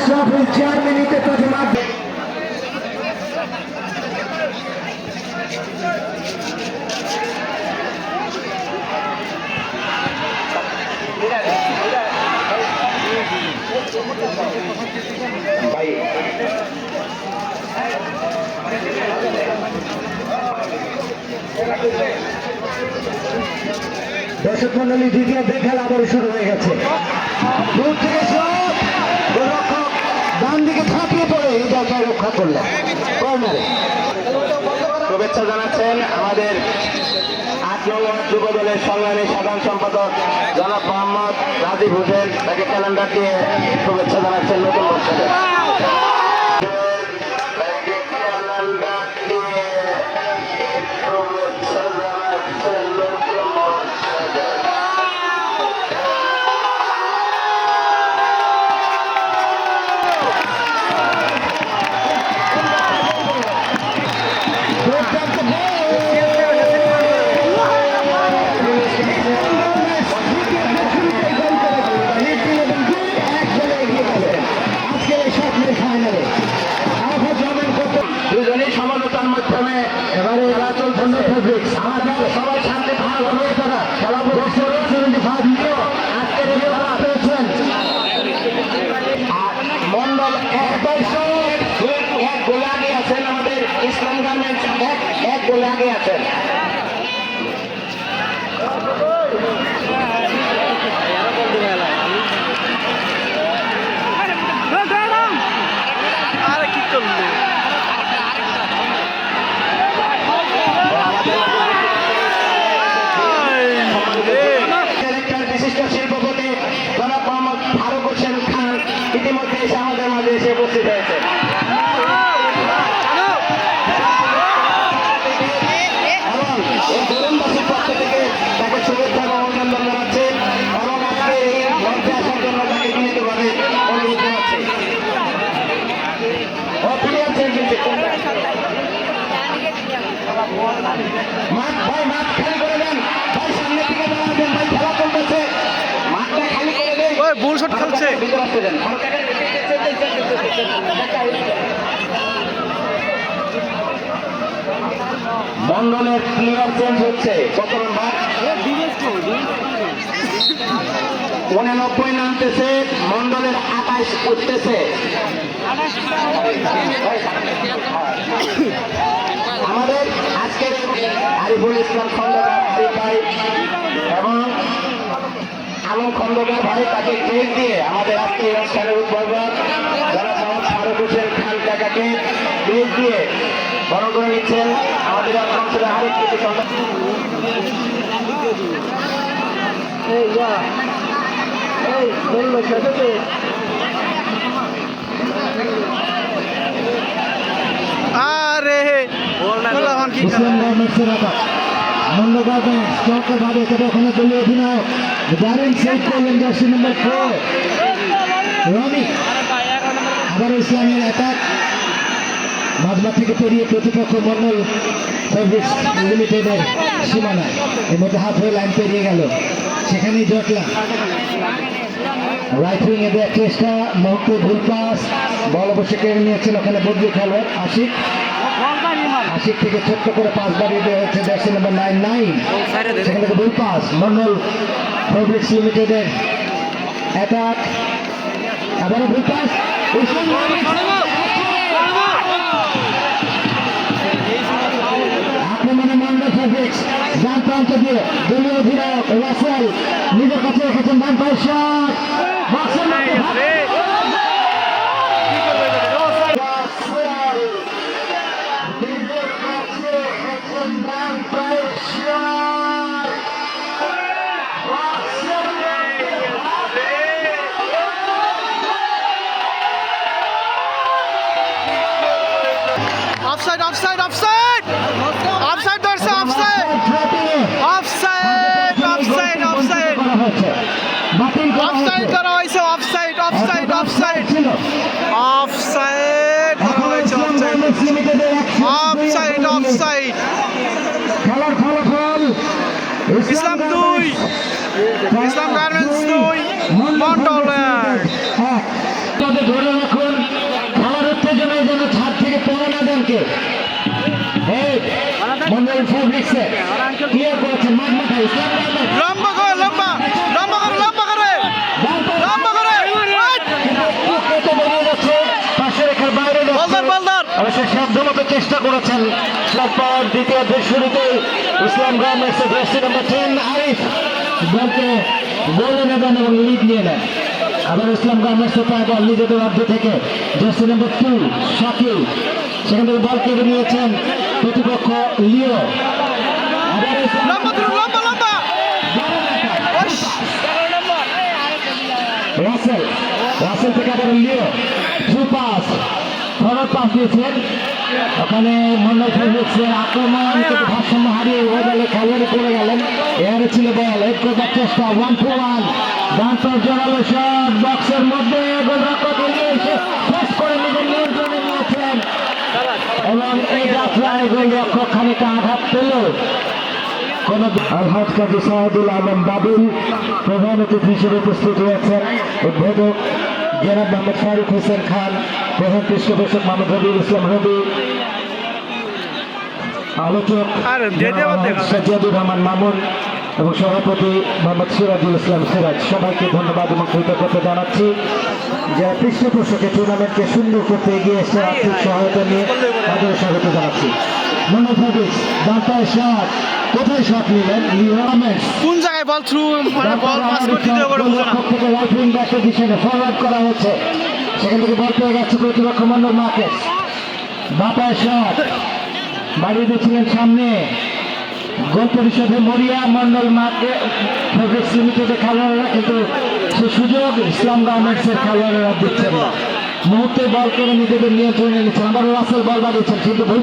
Shafir 4 মিনিটে প্রতিমা ভাই দর্শক মন্ডলী দ্বিতীয় খেলা আবার শুরু হয়ে গেছে। দূর থেকে গোলরক্ষক ডান দিকে ছাপিয়ে পড়ে এই জায়গায় রক্ষা করলেন কর্নারে। শুভেচ্ছা জানাচ্ছেন আমাদের 8 নং যুব দলের সংগ্রামী সাধারণ সম্পাদক জনাব মোহাম্মদ রাজীব হোসেন, তাকে ক্যালেন্ডার দিয়ে শুভেচ্ছা জানাচ্ছেন নতুন বছরে। দুজনেই সমালোচনার মাধ্যমে এবারে খেলা চলছে। আমাদের সবাই শান্তি খেলা মন্ডল এক গোলে আগে আছেন, আমাদের ইসলাম গার্মেন্টস এক গোলে আগে আছেন। বিশিষ্ট শিল্পপতি জনাব মোহাম্মদ ফারুক হোসেন খান ইতিমধ্যে এসে আমাদের মাঝে এসে উপস্থিত হয়েছে। এবং এই তরুণবাসীর পক্ষ থেকে তাকে শুভেচ্ছা এবং অভিনন্দন জানাচ্ছে এবং আজকে এই মঞ্চে আসার জন্য তাকে বিনীতভাবে অনুরোধ জানাচ্ছে। মাঠ খালি করে দেন ভাই, সামনে থেকে দাঁড়াবেন ভাই, খেলা চলতেছে, মাঠটা খালি করে দেন। বুল শট খেলছে। মন্ডলের প্লেয়ার চেঞ্জ হচ্ছে। কত নাম্বার? 89 নামতেছে, মন্ডলের 28 উঠতেছে। আমাদের আজকের আরিফুল ইসলাম খন্দকার ভাই এবং আলম খন্দকার ভাই, তাকে ক্রেজ দিয়ে আমাদের আজকে অনুষ্ঠানের উদ্বোধক যারা মোহাম্মদ ফারুক হোসেন খান কাকাকে ক্রেজ দিয়ে বড় করে নিচ্ছেন। আমাদের অঞ্চলের আরেক কিছু ওখানে দলীয় অধিনায়ক দারুণ সেভ করলেন জার্সি নম্বর 4 রনি। আবার ইসলামের অ্যাটাক মাঝমাঠ থেকে পেরিয়ে প্রতিপক্ষ মন্ডল সার্ভিস লিমিটেডের সীমানায় এর মধ্যে হাফ হয়ে লাইন পেরিয়ে গেল, সেখানেই জটলা। রাইট উইং এ দেওয়ার চেষ্টা, মুহূর্তে ভুল পাস, বল অবশ্যই কেড়ে নিয়েছেন ওখানে বদলি খেলোয়াড় আশিক থেকে ছোট্ট করে পাস বাড়িয়ে দেওয়া হচ্ছে জার্সি নম্বর 9 সেখান থেকে ভুল পাস। মন্ডল ফেব্রিক্স লিমিটেডের অ্যাটাক, আবারও ভুল পাস, আক্রমণে মন্ডল ফেব্রিক্স ডান প্রান্ত দিয়ে দলীয় অধিনায়ক রাসেল নিজের কাছে রেখেছেন ডান পায়ের shot. Offside, offside, offside! Offside ধরছে, offside! Offside, offside, offside! Offside করা হয়েছে, offside, offside, offside! Offside করা হয়েছে, offside! Offside, offside! খেলার ফলাফল ইসলাম 2, ইসলাম গার্মেন্টস 2, মন্ডল 1। দিকে মন্ডল ফেব্রিক্সে ক্লিয়ার করেছেন মাঠ মাথায় ইসলাম গার্মেন্টস লম্বা করে লম্বা লম্বা করে লম্বা করে লম্বা করে কত বেরিয়ে যাচ্ছে পাশে রেখার বাইরে বলদার বলদার অবশ্য সাধ্যমতো চেষ্টা করেছেন তারপর দ্বিতীয়ার্ধের শুরুতেই ইসলাম গার্মেন্টস জার্সি নাম্বার 10 আরিফ বলকে বলে নেবেন এবং লিড নিয়ে নেন আবার ইসলাম গার্মেন্টস পায় বল নিজেদের অর্ধ থেকে জার্সি নাম্বার 2 শাকিল সেখান থেকে বল কেড়ে নিয়েছেন প্রতিপক্ষ লিও আবার লম্বা করে লম্বা লম্বা রাসেল রাসেল থেকে আবার লিও থ্রু পাস ফরওয়ার্ড পাস দিয়েছেন ওখানে মন্ডল ফেব্রিক্সের আক্রমণ থেকে ভারসাম্য হারিয়ে ওই দলে খেলোয়াড়ে পড়ে গেলেন এবারে ছিল বল হেড করবার চেষ্টা 1-1 ডান্সার জোরালো শট বক্সের মধ্যে গোলরক্ষক এগিয়ে এসে শেষ করে নিজের নিয়ন্ত্রণে নিয়েছেন এবং এই যাত্রায় গোলরক্ষক খানিকটা আঘাত পেল কোন আলহাজ কাজী সাহেদুল আলম বাবুল প্রধান অতিথি হিসেবে উপস্থিত হয়েছেন উদ্বোধক জনাব মোহাম্মদ ফারুক হোসেন খান প্রধান পৃষ্ঠপোষক মোহাম্মদ রবিউল ইসলাম রবি আলোচক সাজিয়াদুর রহমান মামুন এবং সভাপতি মোহাম্মদ সিরাজুল ইসলাম সিরাজ সবাইকে ধন্যবাদ এবং কৃতজ্ঞতা জানাচ্ছি যারা পৃষ্ঠপোষকে টুর্নামেন্টকে সুন্দর করতে এগিয়ে এসে আর্থিক সহায়তা নিয়ে তাদের স্বাগত জানাচ্ছি মনোভাবিক দাঁতায় শট কোথায় শট নিলেন কোন জায়গায় বল থ্রু মানে বল পাস করতে দিতে পারে বুঝো না থেকে রাইট উইং ব্যাকের দিকে ফরওয়ার্ড করা হচ্ছে সেখান থেকে বল পেয়ে গেছে প্রতিপক্ষ মন্ডল মার্কেট বাপায় শট বাড়িয়ে দিয়েছিলেন সামনে গোল পরিষদে মরিয়া মন্ডল মার্কেট ফেব্রিক্স লিমিটেডের খেলোয়াড়রা কিন্তু সে সুযোগ ইসলাম গার্মেন্টসের খেলোয়াড়রা দিচ্ছেন না মুহূর্তে বল করে নিজেদের নিয়ন্ত্রণে নিচ্ছেন আবার রাসেল বল বাড়িয়েছেন কিন্তু ভুল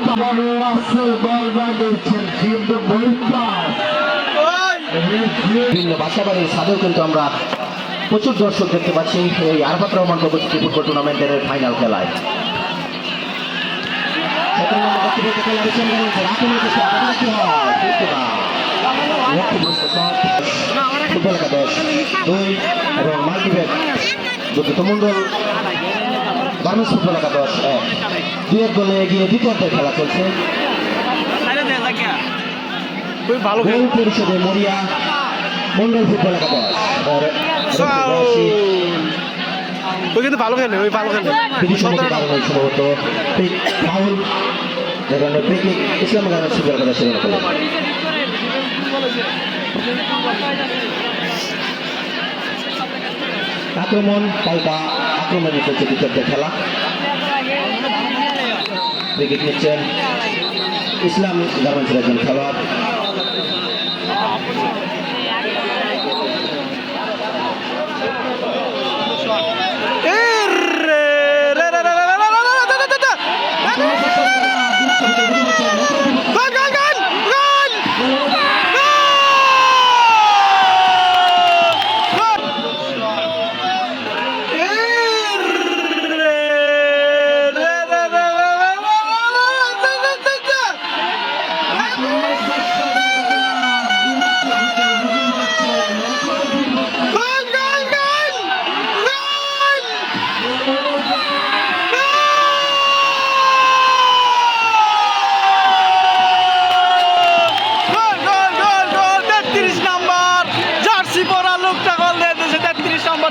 রাসেল বল বাড়িয়েছেন কিন্তু ভুল পাস বিভিন্ন বাসাবাড়ির ছাদেও কিন্তু আমরা প্রচুর দর্শক দেখতে পাচ্ছি এই আরফাত রহমান কবচি ফুটবল টুর্নামেন্টের ফাইনাল খেলায় ফুটবল একাদশ 2 এবং মাল্টিব্যাগ দুর্গত মন্ডল গার্মেন্টস ফুটবল একাদশ 2-1 গোলে এগিয়ে দ্বিতীয়ার্ধের খেলা চলছে খুব ভালো গোল পরিষদে মরিয়া মন্ডল ফুটবল একাদশ ওই কিন্তু ভালো খেলে ওই ভালো খেলে সম্ভবত ফাউল যেখানে পিকনিক ইসলাম গার্মেন্টস ফুটবল একাদশ সেখানে খেলে আক্রমণ পাল্টা আক্রমণে চলছে দ্বিতীয়ার্ধের খেলা উইকেট নিচ্ছেন ইসলাম গার্মেন্টসের একজন খেলোয়াড়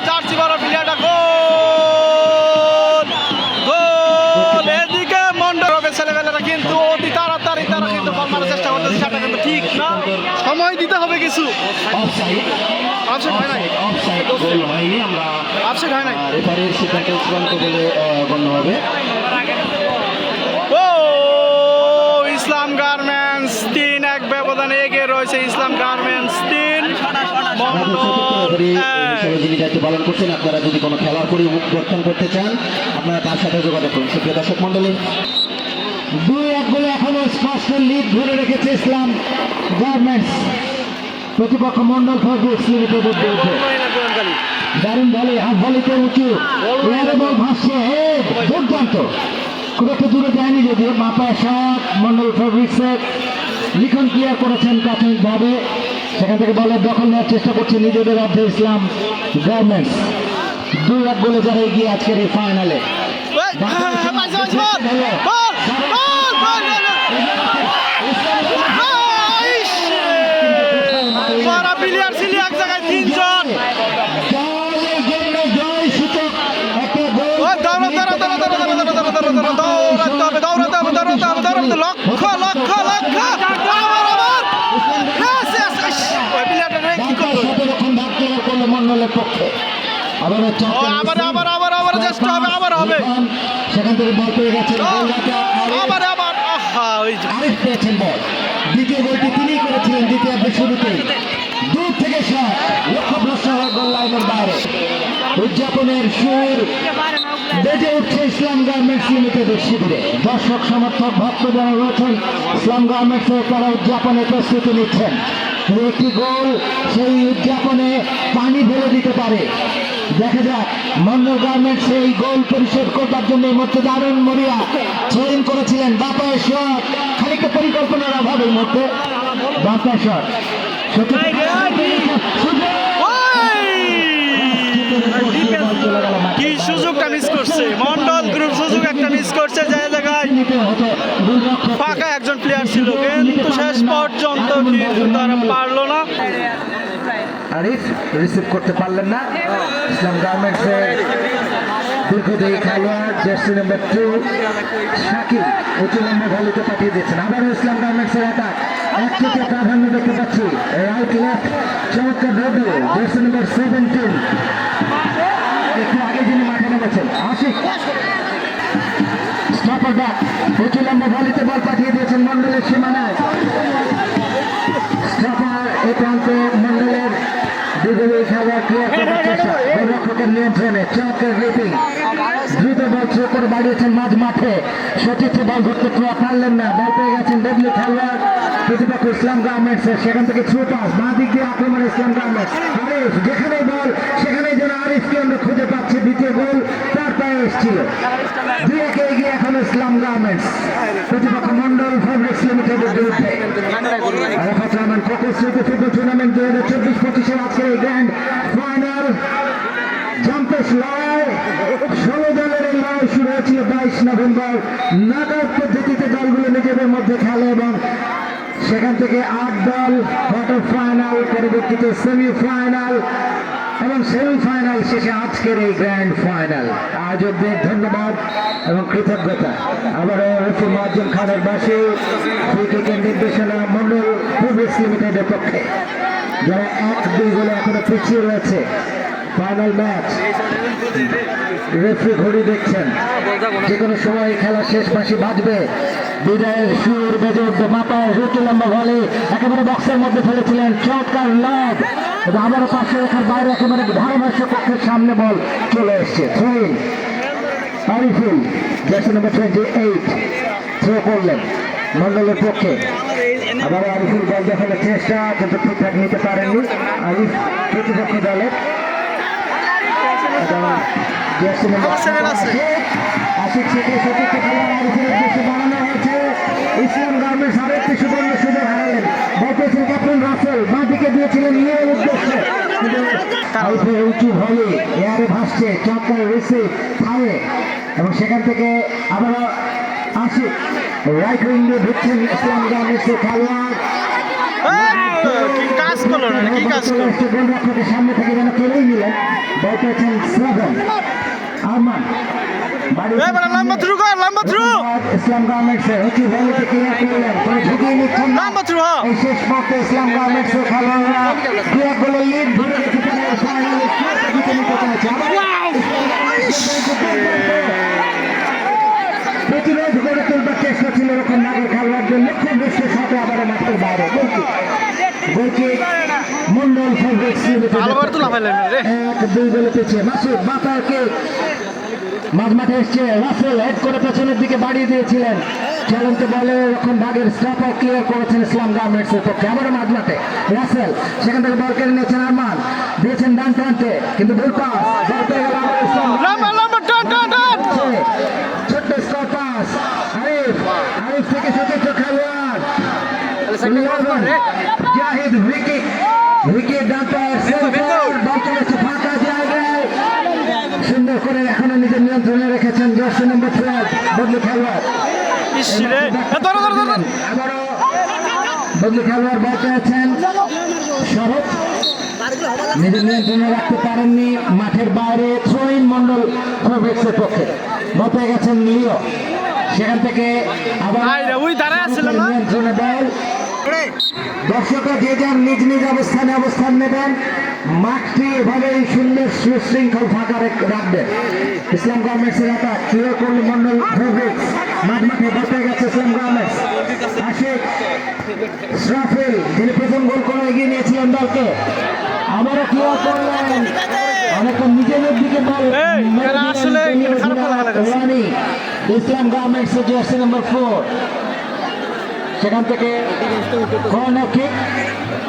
জার্সি পরা প্লেয়ারটা গোল গোল এদিকে মন্ডল হবে ছেলেবেলারা কিন্তু অতি তাড়াতাড়ি তারা কিন্তু বল মারার চেষ্টা করতেছে সেটা কিন্তু ঠিক না সময় দিতে হবে কিছু অফসাইড হয় নাই গোল হয়নি আমরা অফসাইড হয় নাই রেফারির সিদ্ধান্ত চূড়ান্ত বলে গণ্য হবে ও ইসলাম গার্মেন্টস 3-1 ব্যবধানে এগিয়ে রয়েছে ইসলাম গার্মেন্টস 3 যিনি দায়িত্ব পালন করছেন আপনারা যদি কোনো খেলার পরিবর্তন করতে চান আপনারা তার সাথে যোগাযোগ করুন সুপ্রিয় দর্শক মন্ডলী 2-1 গোলে এখনো স্পষ্ট লিড ধরে রেখেছে ইসলাম গার্মেন্টস প্রতিপক্ষ মন্ডল ফেব্রিক্স লিমিটেডের বিরুদ্ধে দারুণ ভলি হাফ ভলিতে উঁচু এয়ারে বল ভাসছে দুর্দান্ত খুব একটা দূরে যায়নি যদিও মাপায় শট মন্ডল ফেব্রিক্সের লিখন ক্লিয়ার করেছেন প্রাথমিকভাবে সেখান থেকে বলের দখল নেওয়ার চেষ্টা করছে নিজেদের অর্ধে ইসলাম গার্মেন্টস 2-1 গোলে যারা এগিয়ে আজকের এই ফাইনালে আবারও আবার চেষ্টা হবে, আবার হবে। সেখান থেকে বল পেয়ে গেছেন আবার আহা ওই যে আরিফ পেয়েছেন বল। দ্বিতীয় গোলটি তিনিই করেছিলেন দ্বিতীয়ার্ধের শুরুতেই। দূর থেকে শট, লক্ষ্যভ্রষ্ট হয়ে গোল লাইনের বাইরে। উদযাপনের সুর বেজে উঠছে ইসলাম গার্মেন্টস লিমিটেডের শিবিরে। দর্শক সমর্থক ভক্ত যারা রয়েছেন ইসলাম গার্মেন্টসে তারা উদযাপনের প্রস্তুতি নিচ্ছেন। কিন্তু একটি গোল সেই উদযাপনে পানি ফেলে দিতে পারে। দেখা যাক মন্ডল গার্মেন্টস এই গোল পরিশোধ করবার জন্য এই মধ্যে দারুণ মরিয়া থ্রোইন করেছিলেন। বাপায় শট, খানিকটা পরিকল্পনার অভাবের মধ্যে বাপায় শট। কি সুযোগটা মিস করছে মন্ডল গ্রুপ, সুযোগ একটা মিস করছে। যে জায়গায় ফাঁকা একজন প্লেয়ার ছিল, কিন্তু শেষ পর্যন্ত কিন্তু তারা পারলো না। আরিফ রিসিভ করতে পারলেন না। ইসলাম গার্মেন্টসের দীর্ঘদেহী খেলোয়াড় জার্সি নাম্বার 2 শাকিল উঁচু লম্বা ভলিতে পাঠিয়ে দিচ্ছেন। আবারও ইসলাম গার্মেন্টসের অ্যাটাক, একটিতে প্রাধান্য দেখতে পাচ্ছি। রাইট লেফট চমৎকার রোডে জার্সি নাম্বার 17 একটু আগে যিনি মাঠে নেমেছেন আশিক। স্টপার ব্যাক উঁচু লম্বা ভলিতে বল পাঠিয়ে দিয়েছেন মন্ডলের সীমানায়। স্টপার এ প্রান্তে মন্ডলের দীর্ঘদেহী খেলোয়াড় ক্লিয়ার করার চেষ্টা, গোলরক্ষকের নিয়ন্ত্রণে চমৎকার রেটিং। দ্রুত বল থ্রো করে বাড়িয়েছেন মাঝ মাঠে, সতীর্থ বল ধরতে পারলেন না। বল পেয়ে গেছেন ডব্লিউ খেলোয়াড় প্রতিপক্ষ ইসলাম গার্মেন্টসের। সেখান থেকে থ্রো পাস, বাঁ দিক দিয়ে আক্রমণ ইসলাম গার্মেন্টস। আরিফ যেখানেই বল সেখানেই যেন আরিফকে আমরা খুঁজে পাচ্ছি। দ্বিতীয় গোল তার পায়ে এসেছিল। 2-1 এগিয়ে এখন ইসলাম গার্মেন্টস প্রতিপক্ষ মন্ডল ফেব্রিক্স লিমিটেডের বিরুদ্ধে। আরাফাত রহমান কোকোস স্মৃতি ফুটবল টুর্নামেন্ট 2024-25 আজকের এই গ্র্যান্ড ফাইনাল জাম্পেস লড়াই 16 দলের এই লড়াই শুরু হয়েছিল 22 নভেম্বর। নকআউট পদ্ধতিতে দলগুলো নিজেদের মধ্যে খেলে এবং সেখান থেকে 8 দল কোয়ার্টার ফাইনাল, পরবর্তীতে সেমিফাইনাল এবং সেমিফাইনাল শেষে আজকের এই গ্র্যান্ড ফাইনাল। আয়োজকদের ধন্যবাদ এবং কৃতজ্ঞতা। আবারও রফি মুয়াজ্জম খানের বাসী ফ্রি কিকের নির্দেশনা মন্ডল ফেব্রিক্স লিমিটেডের পক্ষে, যারা 1-2 গোলে এখনো পিছিয়ে রয়েছে। ফাইনাল ম্যাচ, রেফারি ঘড়ি দেখছেন, যে কোনো সময় খেলা শেষ বাঁশি বাজবে। বিদায়ের সুর বেজে উঠবে। মাপায় রুটি লম্বা ভলি একেবারে বক্সের মধ্যে ফেলেছিলেন, চমৎকার লব। আবারও পাশে রেখার বাইরে একেবারে ধারাভাষ্য পক্ষের সামনে বল চলে এসছে। Throw in Ariful jersey number 28 throw করলেন মন্ডলের পক্ষে। আবার আরিফুল বল দেখানোর চেষ্টা, কিন্তু ঠিকঠাক নিতে পারেননি আরিফ প্রতিপক্ষ দলের। জার্সি নাম্বার আশিক থেকে সতীর্থ খেলোয়াড় আরিফুলের উদ্দেশ্যে বাড়ানো হয়েছে। ইসলাম গার্মেন্টস আরো একটি সুবর্ণ সুযোগ হারালেন। বল পেয়েছেন ক্যাপ্টেন রাসেল, বাঁ দিকে দিয়েছিলেন ইয়ের উদ্দেশ্যে, আরিফের উঁচু ভলি এয়ারে ভাসছে, চমৎকার রিসিভ খায়ে এবং সেখান থেকে আবারও আশিক রাইট উইং দিয়ে ঢুকছেন ইসলাম গার্মেন্টসের খেলোয়াড়। কি কাজ করলো না, কি কাজ করলো? গোলরক্ষকের সামনে থেকে যেন কেড়েই নিলেন। বল পেয়েছেন 7 আরমান। লম্বা থ্রু কর, লম্বা থ্রু, ইসলাম গার্মেন্টসের উঁচু ভলিতে ক্লিয়ার করলেন, পরে ঝুঁকিয়ে নিচ্ছেন লম্বা থ্রু। এই শেষ মুহূর্তে ইসলাম গার্মেন্টসের খেলোয়াড়রা 2-1 গোলের লিড ধরে রেখে তারা ফাইনালে জিতে নিতে চাইছে। প্রতিরোধ গড়ে তুলবার চেষ্টা ছিল এরকম নাগর খেলোয়াড়দের, লক্ষ্য দৃষ্টির সাথে আবার মাঠের বাইরে গোলকি মন্ডল ফেব্রিক্স লিমিটেড 1-2 গোলে পিছিয়ে। মাসুদ বাতাকে মাঝ মাঠে এসছে, রাসেল হেড করে পেছনের দিকে বাড়িয়ে দিয়েছিলেন। চলন্ত বলে এখন ভাগের স্টপার ক্লিয়ার করেছেন ইসলাম গার্মেন্টসের পক্ষে। আবারও মাঝ মাঠে রাসেল, সেখান থেকে বল কেড়ে নিয়েছেন আরমান, দিয়েছেন ডান প্রান্তে, কিন্তু ভুল পাস। বল পেয়ে গেল আবার ইসলাম। ছোট্ট স্কোর পাস আরিফ, আরিফ থেকে সতীর্থ খেলোয়াড় জাহিদ উইকি ডান পায়ের বল চলেছে ফাঁকা জায়গায়, সুন্দর করে এখনো নিজের নিয়ন্ত্রণে রেখেছেন জার্সি নাম্বার 12 বদলি খেলোয়াড়। আবারও বদলি খেলোয়াড় বল পেয়েছেন শরৎ, নিজের নিয়ন্ত্রণে রাখতে পারেননি, মাঠের বাইরে থ্রোইন মন্ডল ফেব্রিক্সের পক্ষে। বল পেয়ে গেছেন লিও, সেখান থেকে আবার নিয়ন্ত্রণে বল দর্শকরা যে যার নিজ নিজ অবস্থানে অবস্থান নেবেন, মাঠটি এভাবেই সুন্দর সুশৃঙ্খল ফাঁকা রাখবেন। ইসলাম গার্মেন্টস এলাকা চিরকুল মন্ডল ফেব্রিক্স মাঠ মাঠে বসে গেছে ইসলাম গার্মেন্টস। আশিক ইসরাফিল যিনি প্রথম গোল করে এগিয়ে নিয়েছিলেন দলকে, আবারও ক্লিয়ার করলেন, অনেকটা নিজেদের দিকে বল এই, এরা আসলে খারাপ খেলা খেলা রানি ইসলাম গার্মেন্টস জার্সি নাম্বার 4। সেখান থেকে কর্নার কিক,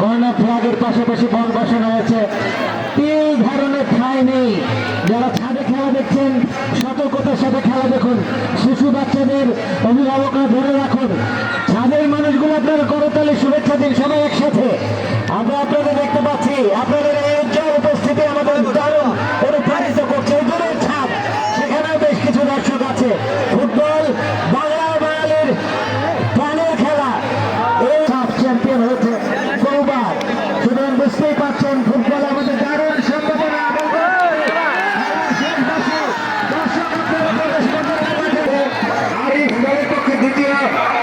কর্নার ফ্ল্যাগের পাশাপাশি বল বসানো হয়েছে। তিল ধরনের ঠাঁই নেই। যারা ছাদে খেলা দেখছেন সতর্কতার সাথে খেলা দেখুন। শিশু বাচ্চাদের অভিভাবকরা ধরে রাখুন। ছাদের মানুষগুলো আপনারা করতালি শুভেচ্ছা দিন সবাই একসাথে। আমরা আপনাদের দেখতে পাচ্ছি, আপনাদের এই উজ্জ্বল উপস্থিতি আমাদের দারুণ অনুপ্রাণিত করছে। এই দূরের ছাদ, সেখানেও বেশ কিছু দর্শক আছে। ফুটবল বাংলা বাঙালির প্রাণের খেলা। এই কাপ চ্যাম্পিয়ন হয়েছে বহুবার, সুতরাং বুঝতেই পারছেন ফুটবল আমাদের দারুণ সম্ভাবনা। এবং শেষ বছর দর্শক আপনারা প্রবেশ করতে পারবেন। আরিফ দলের পক্ষে দ্বিতীয়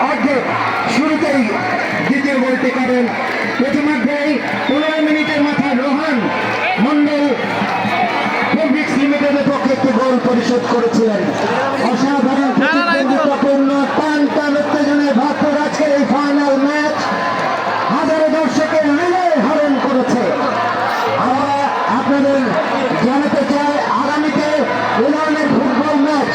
অর্ধেক শুরুতেই দ্বিতীয় গোলটি করেন। প্রথমার্ধেই 15 মিনিটের মাথায় রোহান মন্ডল ফেব্রিক্স লিমিটেডের পক্ষে একটি গোল পরিশোধ করেছিলেন। অসাধারণ প্রতিদ্বন্দ্বিতাপূর্ণ টান টান উত্তেজনায় ভরপুর আজকের এই ফাইনাল ম্যাচ হাজারো দর্শকের হৃদয় হরণ করেছে। আমরা আপনাদের জানাতে চাই, আগামীতে এ ধরনের ফুটবল ম্যাচ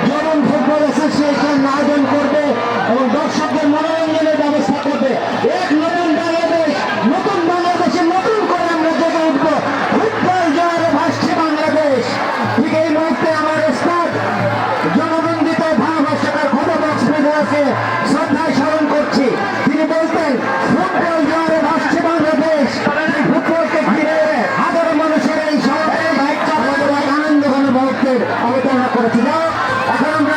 জরুন ফুটবল অ্যাসোসিয়েশন আয়োজন করবে এবং দর্শকদের মনোরঞ্জনের ব্যবস্থা করবে। এক নতুন বাংলাদেশ, নতুন বাংলাদেশে নতুন করে আমরা জেগে উঠব। ফুটবল জোয়ারে ভাসছে বাংলাদেশ। ঠিক এই মুহূর্তে আমার ওস্তাদ জনবন্দিত ভালোবাসার খোদা বক্স বিধায়কে শ্রদ্ধায় স্মরণ করছি। তিনি বলতেন ফুটবল জোয়ারে ভাসছে বাংলাদেশ। ফুটবলকে ঘিরে হাজারো মানুষের এই শহরে আনন্দ ঘন মুহূর্তের অবতারণা করেছিল। এখন আমরা